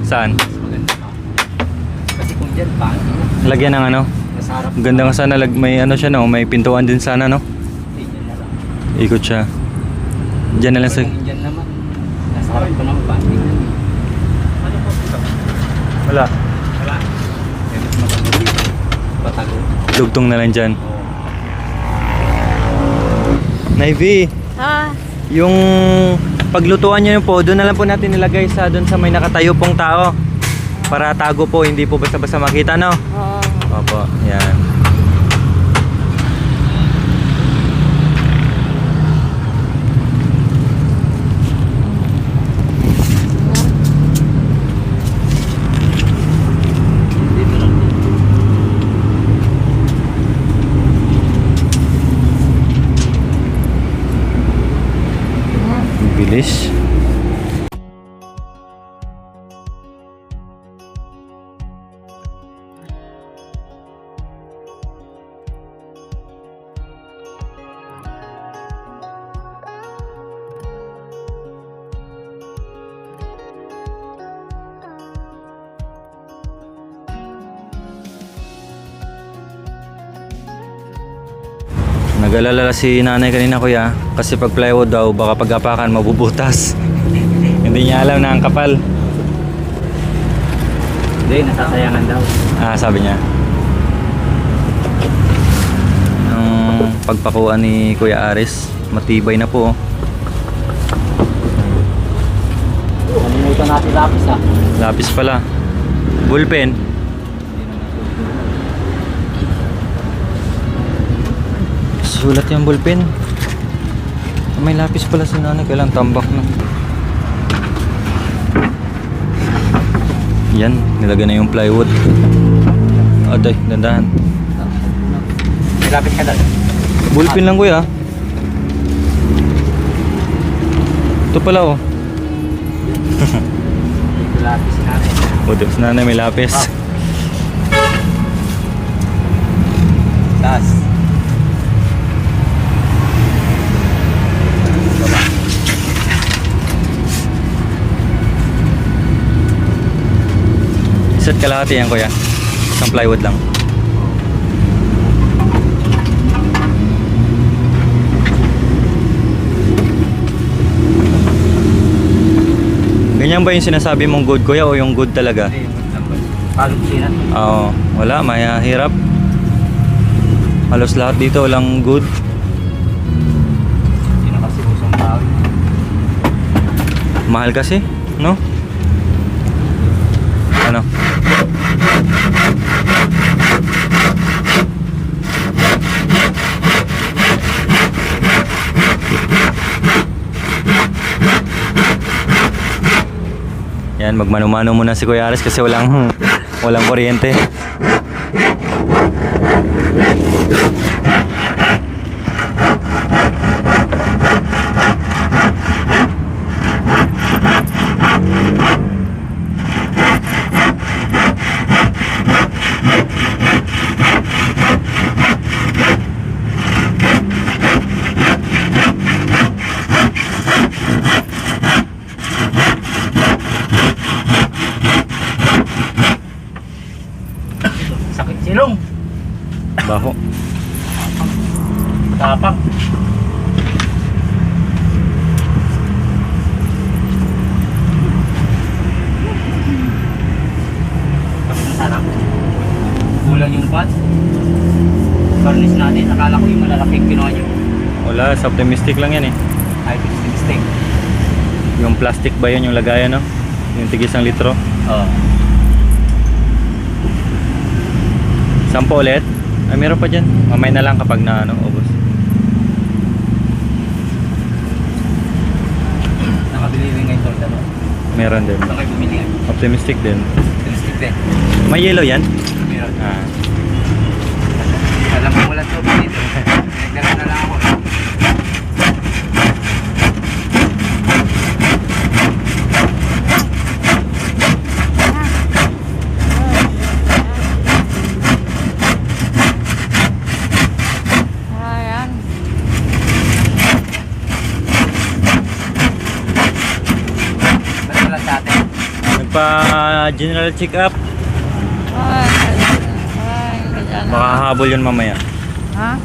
Saan? Maganda pa. Kasi kung dyan, pangit na. Lagyan ng ano? Nasa harap. Ganda nga sana, may ano siya no, may pintuan din sana no. Hindi, dyan na lang. Ikot siya. Diyan na lang sa... Kung dyan naman, nasa harap ko naman, pangit na. Ano po ito? Wala. Wala. Kaya mas maganda dito. Patago. Dugtong na lang dyan. Oo. Navy, Ah, yung paglutuan nyo po, doon na lang po natin nilagay sa doon sa may nakatayo pong tao. Para tago po, hindi po basta-basta makita no. oo. Opo, yan. Dito lang. Bilis. Nag-alala si nanay kanina kuya kasi pag plywood daw baka pag-apakan mabubutas. Hindi niya alam na ang kapal. Hindi, nasasayangan daw. Sabi niya. Ang pagpakuan ni Kuya Aris, matibay na po. Kalimutan natin lapis ah. Lapis pala. Bullpen. Sulat yung bullpen. May lapis pala si nanay, kailang tambak na. Yan, nilagay na yung plywood. Aday, dandahan. May lapis ka dali. Bullpen lang kuya. Ito pala oh. May lapis natin. O, si nanay may lapis. Taas. Isa't kalahati yan kuya. Isang plywood lang. Ganyan ba yung sinasabi mong good kuya o yung good talaga? Hindi, yung number. Palong sinat. Oo, wala, mahirap. Halos lahat dito walang good. Hindi na kasi usong tao. Mahal kasi, no? Ano? Yan, magmano-mano muna si Kuya Aris kasi walang kuryente. Sakit silong. Baho. Tapang. Sarap. Kulang yung pot. Garnish natin. Akala ko yung malalaking ginawa nyo. Wala, sa optimistic lang yan eh. Ay, mistake. Yung plastic ba yun yung lagayan, no? Yung tigis ng litro. Oo. Sampo ulit. Ay, meron pa dyan. Mamay na lang kapag na, ano, ubos. Nakabili rin ngayon torta no? Meron din. Saan kayo bumili yan? Optimistic din. Stick din. May yellow yan? Meron. Alam mo wala to dito. Nagdala na lang ako. Ayan. Ba't wala sa atin? Magpa-general check-up. Baka habol yun mamaya. Ha?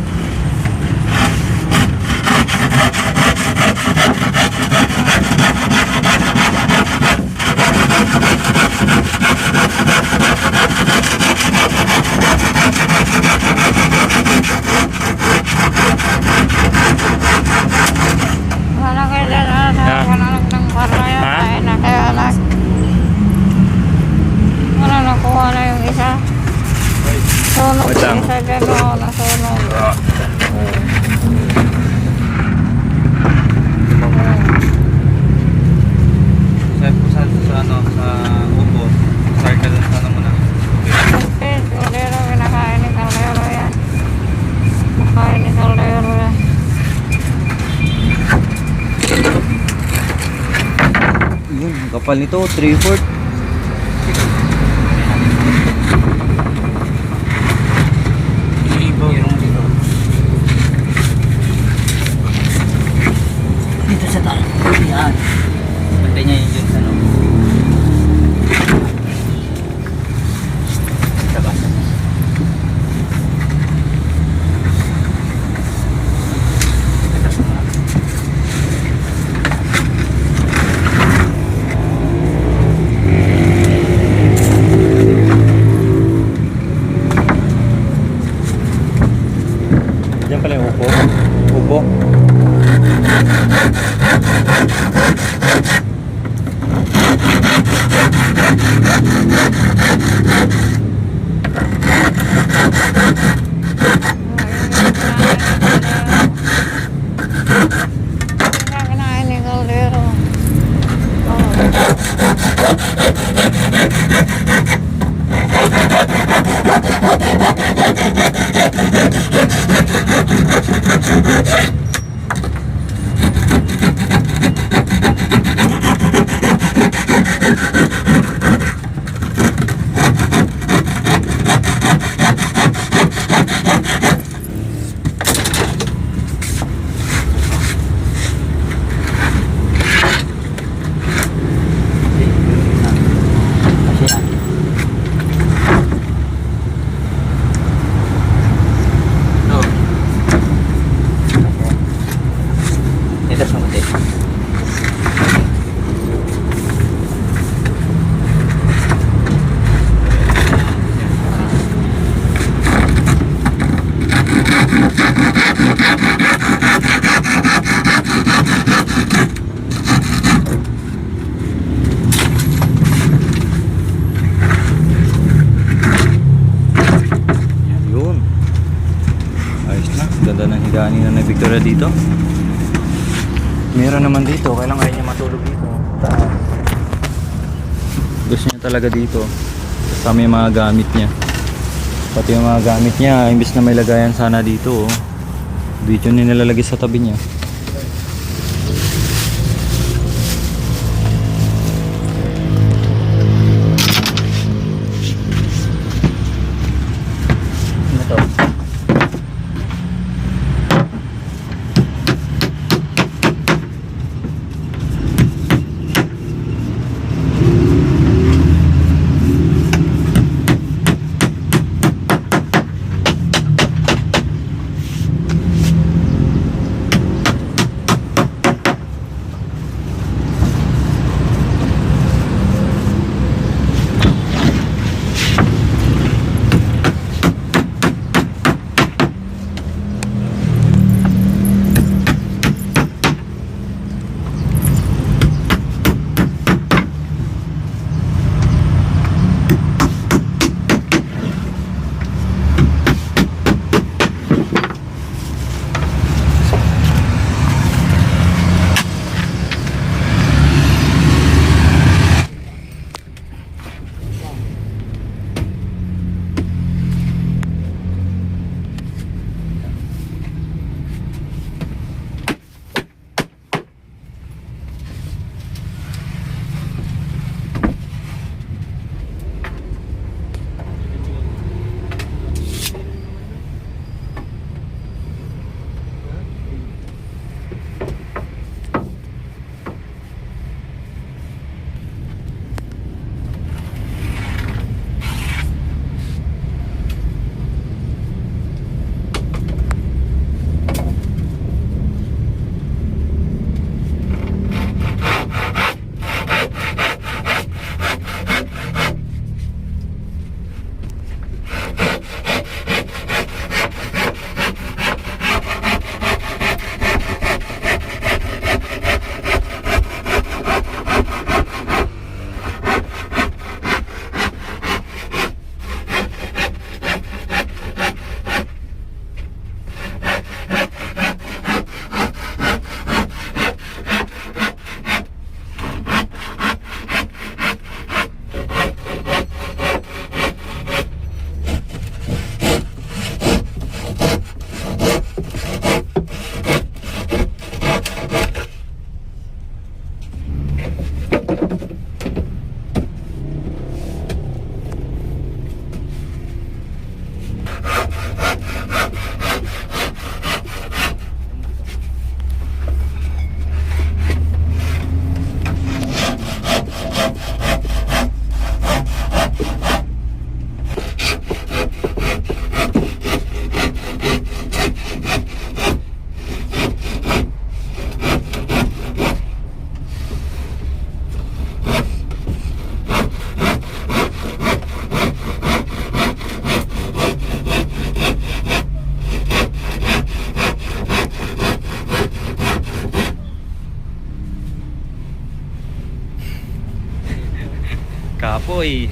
Wala kayo dyan, Ha? wala ng baraya, Ha? kaya na kayo anak. Wala nakuha na yung isa. Sunog Wait lang. yung isa dyan, oo, nasunog. Sa ano, sa upo. Circle sa ano muna. Okay, Caldero, kinakain ni Caldero yan. Kain ni Caldero yan. Yun, kapal nito, 3/4. Dito sa taas. Yan. Bantay niya yun sa ano. Diba? Diyan pala yung upo. Upo. Kinain ni Caldero. Kasi yan. No. Dito sa mati. Yun. Ayos na. Ganda ng higaan ni Nanay Victoria dito. Meron naman dito. Kailang ayaw niya matulog dito. Gusto niya talaga dito. Kasama yung mga gamit niya. Pati yung mga gamit niya, imbis na may lagayan sana dito. Oh. Dito niya nilalagay sa tabi niya. Ano to? Kapoy.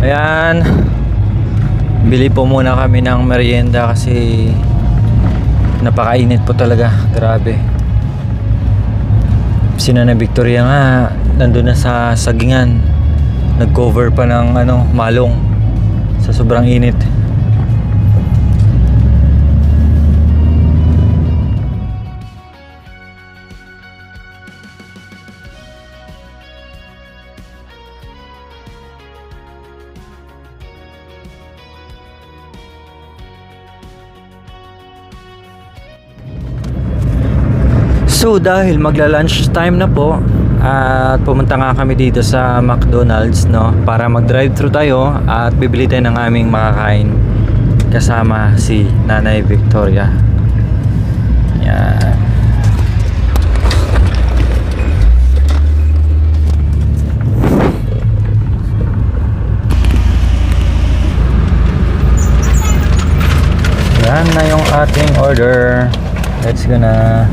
Ayan, bili po muna kami ng merienda kasi napakainit po talaga, grabe. Si Nanay Victoria nga nandun na sa sagingan, nag-cover pa ng malong sa sobrang init. So dahil magla-lunch time na po at pumunta nga kami dito sa McDonald's, no, para mag-drive-thru tayo at bibili tayo ng aming makakain kasama si Nanay Victoria. Yan. Yan na yung ating order. Let's go na.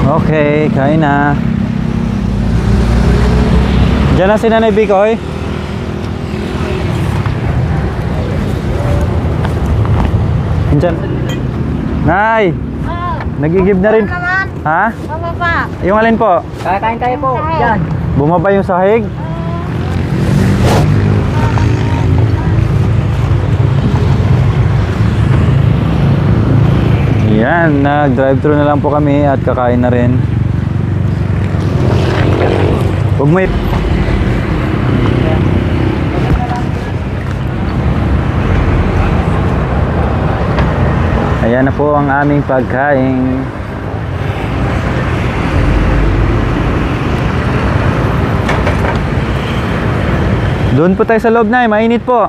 Okay, kain na. Diyan na si Nanay Bikoy. Diyan. Nay, Oh, nagigib na rin. naman. Ha? Pababa. Yung alin po? Kakain tayo po. Yan. Bumaba yung sahig? Yan, nag-drive-thru na lang po kami at kakain na rin. Huwag mo Ayan na po ang aming pagkain. Doon po tayo sa loob na, mainit po.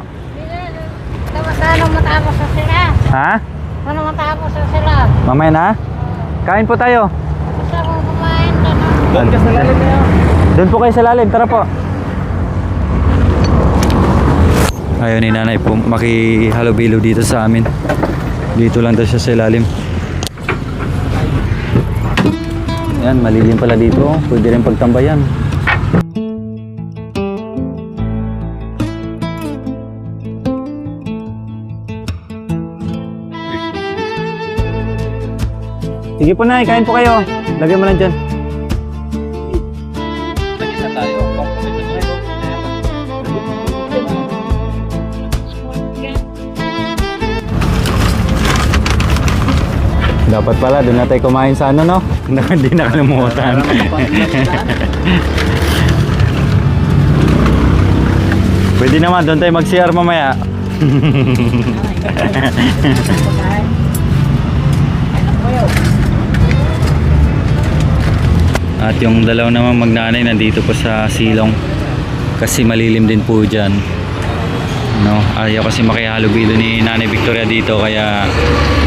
Ano matapos na sila? Ha? Ano matapos na sila? Mamaya na? Kain po tayo. Gusto mong kumain ka na? Doon ka sa lalim na yan. Doon po kayo sa lalim, tara po. Ayaw ni nanay po makihalubilo dito sa amin. Dito lang daw siya sa lalim. Yan, malilim pala dito. Pwede rin pagtambayan. Sige po na, kain po kayo. Lagyan mo lang dyan. Nag-isa tayo. Dapat pala, doon na tayo kumain sa ano, no? Hindi nakalimutan. Pwede naman, doon tayo mag-CR mamaya. At yung dalaw naman magnanay nandito po sa silong. Kasi malilim din po dyan. No, ayaw kasi makihalubilo ni Nanay Victoria dito kaya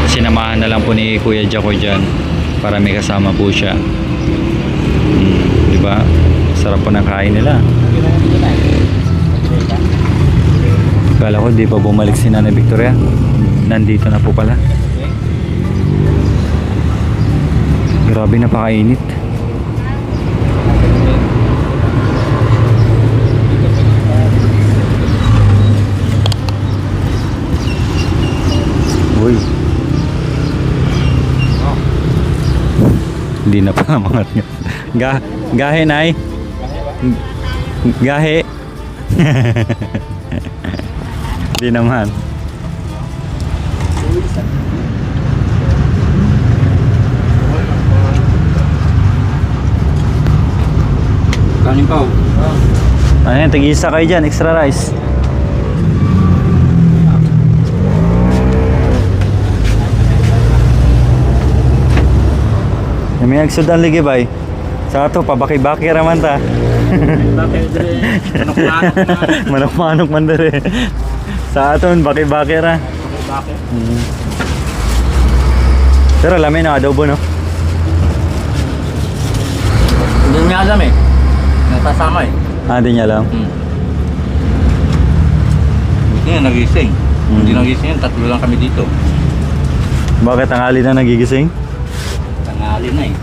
sinamahan na lang po ni Kuya Jaco dyan para may kasama po siya. Di ba? Sarap po ng kain nila. Kala ko di pa bumalik si Nanay Victoria. Nandito na po pala. Grabe, napakainit. Uy. Hindi na pala mga gahe, Nay. Gahe. Hindi naman. Kanin pa. Ayan, tag-isa kayo dyan, extra rice. May agsudan lagi bay. Sa ato pabaki-baki raman ta. Manok-manok man dere. Sa aton baki-baki ra. Pero lamin na adobo no. Hindi niya alam eh. Nasasama eh. Ah, di niya alam. Buti nga nagising. Hindi nagising yan, tatlo lang kami dito. Bakit ang ali na nagigising? Tangali na eh.